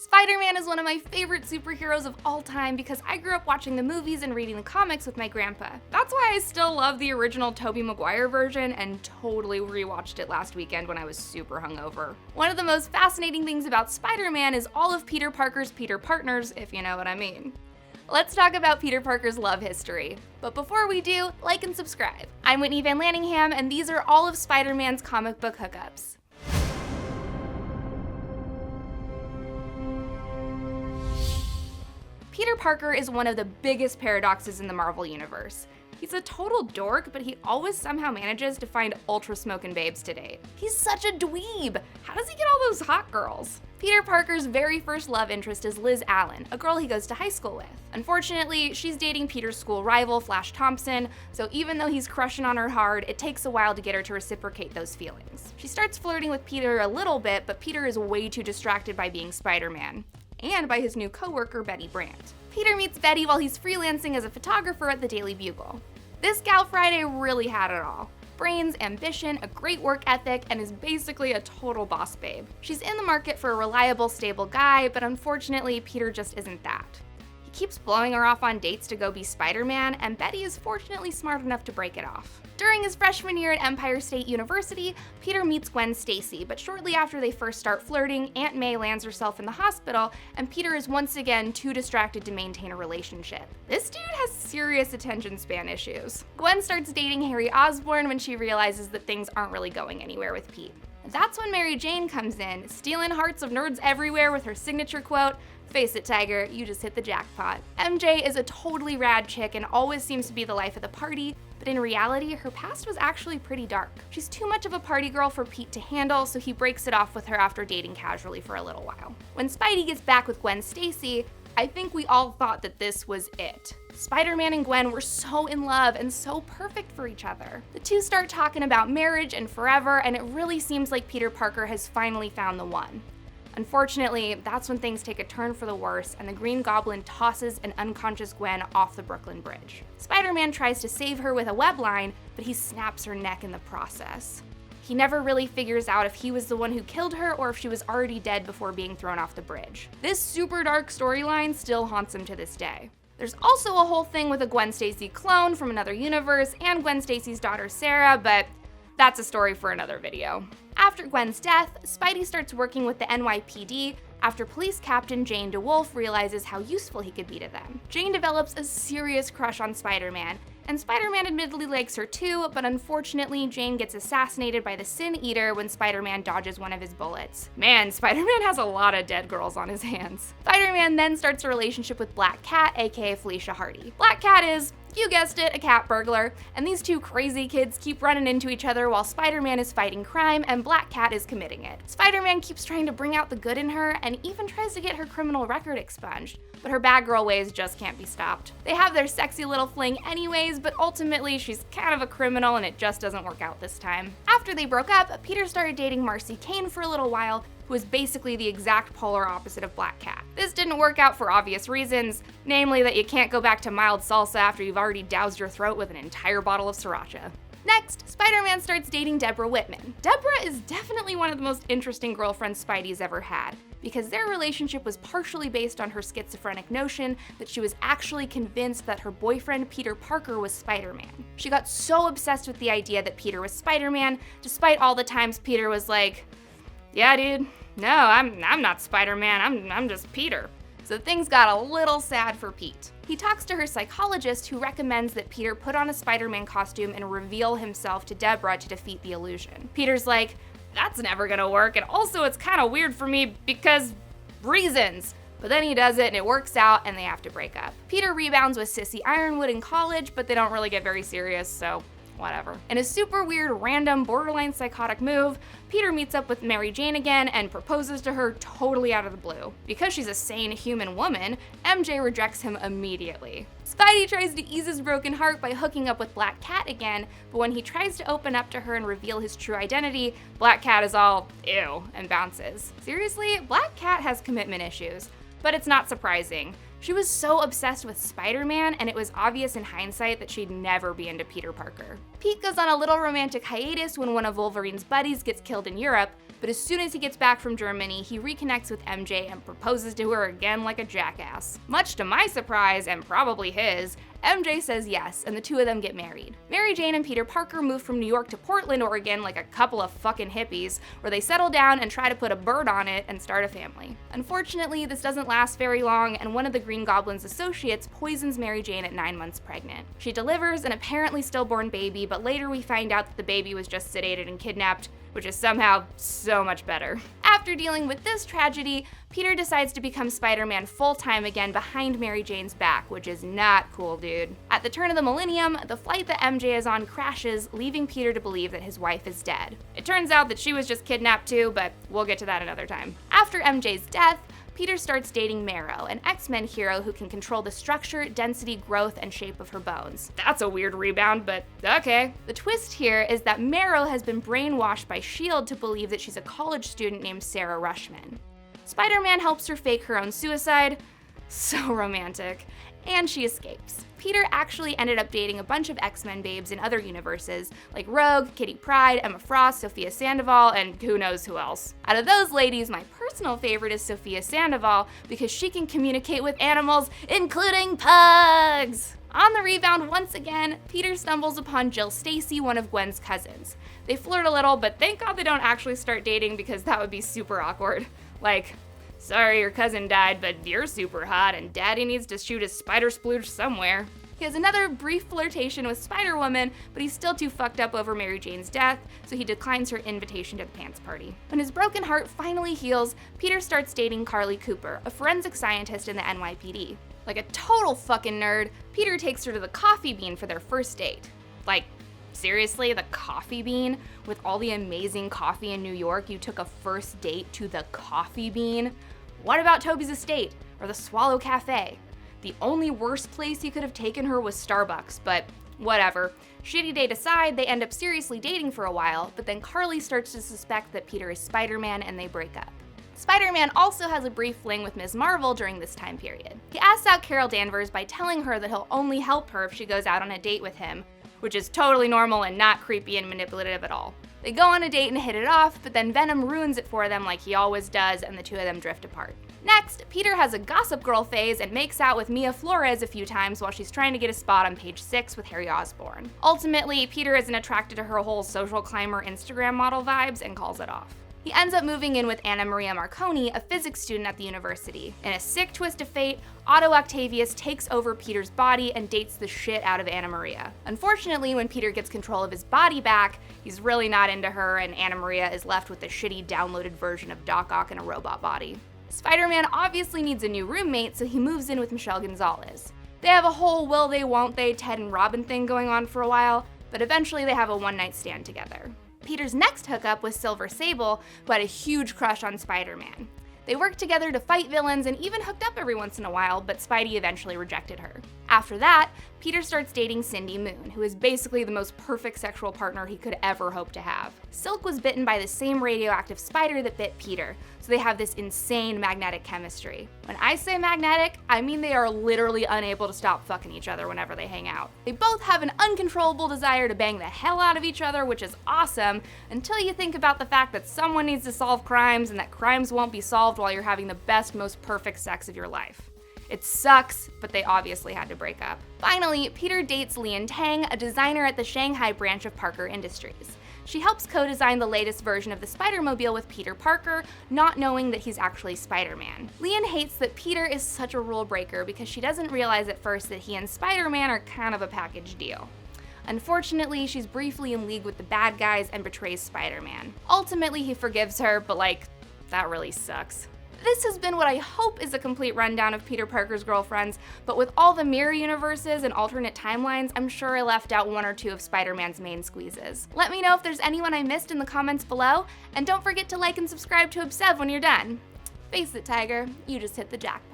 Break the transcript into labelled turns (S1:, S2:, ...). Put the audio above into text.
S1: Spider-Man is one of my favorite superheroes of all time because I grew up watching the movies and reading the comics with my grandpa. That's why I still love the original Tobey Maguire version and totally rewatched it last weekend when I was super hungover. One of the most fascinating things about Spider-Man is all of Peter Parker's Peter partners, if you know what I mean. Let's talk about Peter Parker's love history. But before we do, like and subscribe. I'm Whitney Van Lanningham, and these are all of Spider-Man's comic book hookups. Peter Parker is one of the biggest paradoxes in the Marvel Universe. He's a total dork, but he always somehow manages to find ultra smokin' babes to date. He's such a dweeb! How does he get all those hot girls? Peter Parker's very first love interest is Liz Allen, a girl he goes to high school with. Unfortunately, she's dating Peter's school rival, Flash Thompson, so even though he's crushing on her hard, it takes a while to get her to reciprocate those feelings. She starts flirting with Peter a little bit, but Peter is way too distracted by being Spider-Man, and by his new coworker, Betty Brant. Peter meets Betty while he's freelancing as a photographer at the Daily Bugle. This gal Friday really had it all. Brains, ambition, a great work ethic, and is basically a total boss babe. She's in the market for a reliable, stable guy, but unfortunately, Peter just isn't that. He keeps blowing her off on dates to go be Spider-Man, and Betty is fortunately smart enough to break it off. During his freshman year at Empire State University, Peter meets Gwen Stacy, but shortly after they first start flirting, Aunt May lands herself in the hospital, and Peter is once again too distracted to maintain a relationship. This dude has serious attention span issues. Gwen starts dating Harry Osborn when she realizes that things aren't really going anywhere with Pete. That's when Mary Jane comes in, stealing hearts of nerds everywhere with her signature quote, "Face it, Tiger, you just hit the jackpot." MJ is a totally rad chick and always seems to be the life of the party, but in reality, her past was actually pretty dark. She's too much of a party girl for Pete to handle, so he breaks it off with her after dating casually for a little while. When Spidey gets back with Gwen Stacy, I think we all thought that this was it. Spider-Man and Gwen were so in love and so perfect for each other. The two start talking about marriage and forever, and it really seems like Peter Parker has finally found the one. Unfortunately, that's when things take a turn for the worse, and the Green Goblin tosses an unconscious Gwen off the Brooklyn Bridge. Spider-Man tries to save her with a web line, but he snaps her neck in the process. He never really figures out if he was the one who killed her or if she was already dead before being thrown off the bridge. This super dark storyline still haunts him to this day. There's also a whole thing with a Gwen Stacy clone from another universe and Gwen Stacy's daughter Sarah, but that's a story for another video. After Gwen's death, Spidey starts working with the NYPD after police captain Jane DeWolf realizes how useful he could be to them. Jane develops a serious crush on Spider-Man, and Spider-Man admittedly likes her too, but unfortunately Jane gets assassinated by the Sin Eater when Spider-Man dodges one of his bullets. Man, Spider-Man has a lot of dead girls on his hands. Spider-Man then starts a relationship with Black Cat, aka Felicia Hardy. Black Cat is, you guessed it, a cat burglar, and these two crazy kids keep running into each other while Spider-Man is fighting crime and Black Cat is committing it. Spider-Man keeps trying to bring out the good in her and even tries to get her criminal record expunged, but her bad girl ways just can't be stopped. They have their sexy little fling anyways, but ultimately she's kind of a criminal and it just doesn't work out this time. After they broke up, Peter started dating Marcy Kane for a little while, who is basically the exact polar opposite of Black Cat. This didn't work out for obvious reasons, namely that you can't go back to mild salsa after you've already doused your throat with an entire bottle of sriracha. Next, Spider-Man starts dating Debra Whitman. Debra is definitely one of the most interesting girlfriends Spidey's ever had, because their relationship was partially based on her schizophrenic notion that she was actually convinced that her boyfriend Peter Parker was Spider-Man. She got so obsessed with the idea that Peter was Spider-Man, despite all the times Peter was like, "Yeah, dude, no, I'm not Spider-Man, I'm just Peter." So things got a little sad for Pete. He talks to her psychologist who recommends that Peter put on a Spider-Man costume and reveal himself to Debra to defeat the illusion. Peter's like, "That's never gonna work, and also it's kinda weird for me because reasons." But then he does it and it works out and they have to break up. Peter rebounds with Sissy Ironwood in college, but they don't really get very serious, so whatever. In a super weird, random, borderline psychotic move, Peter meets up with Mary Jane again and proposes to her totally out of the blue. Because she's a sane human woman, MJ rejects him immediately. Spidey tries to ease his broken heart by hooking up with Black Cat again, but when he tries to open up to her and reveal his true identity, Black Cat is all, ew, and bounces. Seriously, Black Cat has commitment issues, but it's not surprising. She was so obsessed with Spider-Man, and it was obvious in hindsight that she'd never be into Peter Parker. Pete goes on a little romantic hiatus when one of Wolverine's buddies gets killed in Europe, but as soon as he gets back from Germany, he reconnects with MJ and proposes to her again like a jackass. Much to my surprise, and probably his, MJ says yes, and the two of them get married. Mary Jane and Peter Parker move from New York to Portland, Oregon like a couple of fucking hippies, where they settle down and try to put a bird on it and start a family. Unfortunately, this doesn't last very long, and one of the Green Goblin's associates poisons Mary Jane at 9 months pregnant. She delivers an apparently stillborn baby, but later we find out that the baby was just sedated and kidnapped, which is somehow so much better. After dealing with this tragedy, Peter decides to become Spider-Man full-time again behind Mary Jane's back, which is not cool, dude. At the turn of the millennium, the flight that MJ is on crashes, leaving Peter to believe that his wife is dead. It turns out that she was just kidnapped too, but we'll get to that another time. After MJ's death, Peter starts dating Marrow, an X-Men hero who can control the structure, density, growth, and shape of her bones. That's a weird rebound, but okay. The twist here is that Marrow has been brainwashed by S.H.I.E.L.D. to believe that she's a college student named Sarah Rushman. Spider-Man helps her fake her own suicide. So romantic. And she escapes. Peter actually ended up dating a bunch of X-Men babes in other universes, like Rogue, Kitty Pryde, Emma Frost, Sophia Sandoval, and who knows who else. Out of those ladies, my personal favorite is Sophia Sandoval because she can communicate with animals, including pugs! On the rebound once again, Peter stumbles upon Jill Stacy, one of Gwen's cousins. They flirt a little, but thank God they don't actually start dating because that would be super awkward. Like, sorry your cousin died, but you're super hot and daddy needs to shoot his spider splooge somewhere. He has another brief flirtation with Spider-Woman, but he's still too fucked up over Mary Jane's death, so he declines her invitation to the pants party. When his broken heart finally heals, Peter starts dating Carly Cooper, a forensic scientist in the NYPD. Like a total fucking nerd, Peter takes her to the Coffee Bean for their first date. Like, seriously, the Coffee Bean? With all the amazing coffee in New York, you took a first date to the Coffee Bean? What about Toby's Estate or the Swallow Cafe? The only worst place he could have taken her was Starbucks, but whatever. Shitty date aside, they end up seriously dating for a while, but then Carly starts to suspect that Peter is Spider-Man and they break up. Spider-Man also has a brief fling with Ms. Marvel during this time period. He asks out Carol Danvers by telling her that he'll only help her if she goes out on a date with him, which is totally normal and not creepy and manipulative at all. They go on a date and hit it off, but then Venom ruins it for them like he always does, and the two of them drift apart. Next, Peter has a Gossip Girl phase and makes out with Mia Flores a few times while she's trying to get a spot on page 6 with Harry Osborn. Ultimately, Peter isn't attracted to her whole social climber Instagram model vibes and calls it off. He ends up moving in with Anna Maria Marconi, a physics student at the university. In a sick twist of fate, Otto Octavius takes over Peter's body and dates the shit out of Anna Maria. Unfortunately, when Peter gets control of his body back, he's really not into her, and Anna Maria is left with the shitty downloaded version of Doc Ock in a robot body. Spider-Man obviously needs a new roommate, so he moves in with Michelle Gonzalez. They have a whole will they won't they Ted and Robin thing going on for a while, but eventually they have a one-night stand together. Peter's next hookup was Silver Sable, who had a huge crush on Spider-Man. They worked together to fight villains and even hooked up every once in a while, but Spidey eventually rejected her. After that, Peter starts dating Cindy Moon, who is basically the most perfect sexual partner he could ever hope to have. Silk was bitten by the same radioactive spider that bit Peter, so they have this insane magnetic chemistry. When I say magnetic, I mean they are literally unable to stop fucking each other whenever they hang out. They both have an uncontrollable desire to bang the hell out of each other, which is awesome, until you think about the fact that someone needs to solve crimes and that crimes won't be solved while you're having the best, most perfect sex of your life. It sucks, but they obviously had to break up. Finally, Peter dates Lintang, a designer at the Shanghai branch of Parker Industries. She helps co-design the latest version of the Spider-Mobile with Peter Parker, not knowing that he's actually Spider-Man. Lian hates that Peter is such a rule breaker because she doesn't realize at first that he and Spider-Man are kind of a package deal. Unfortunately, she's briefly in league with the bad guys and betrays Spider-Man. Ultimately, he forgives her, but that really sucks. This has been what I hope is a complete rundown of Peter Parker's girlfriends, but with all the mirror universes and alternate timelines, I'm sure I left out one or two of Spider-Man's main squeezes. Let me know if there's anyone I missed in the comments below, and don't forget to like and subscribe to Obsev when you're done. Face it, Tiger, you just hit the jackpot.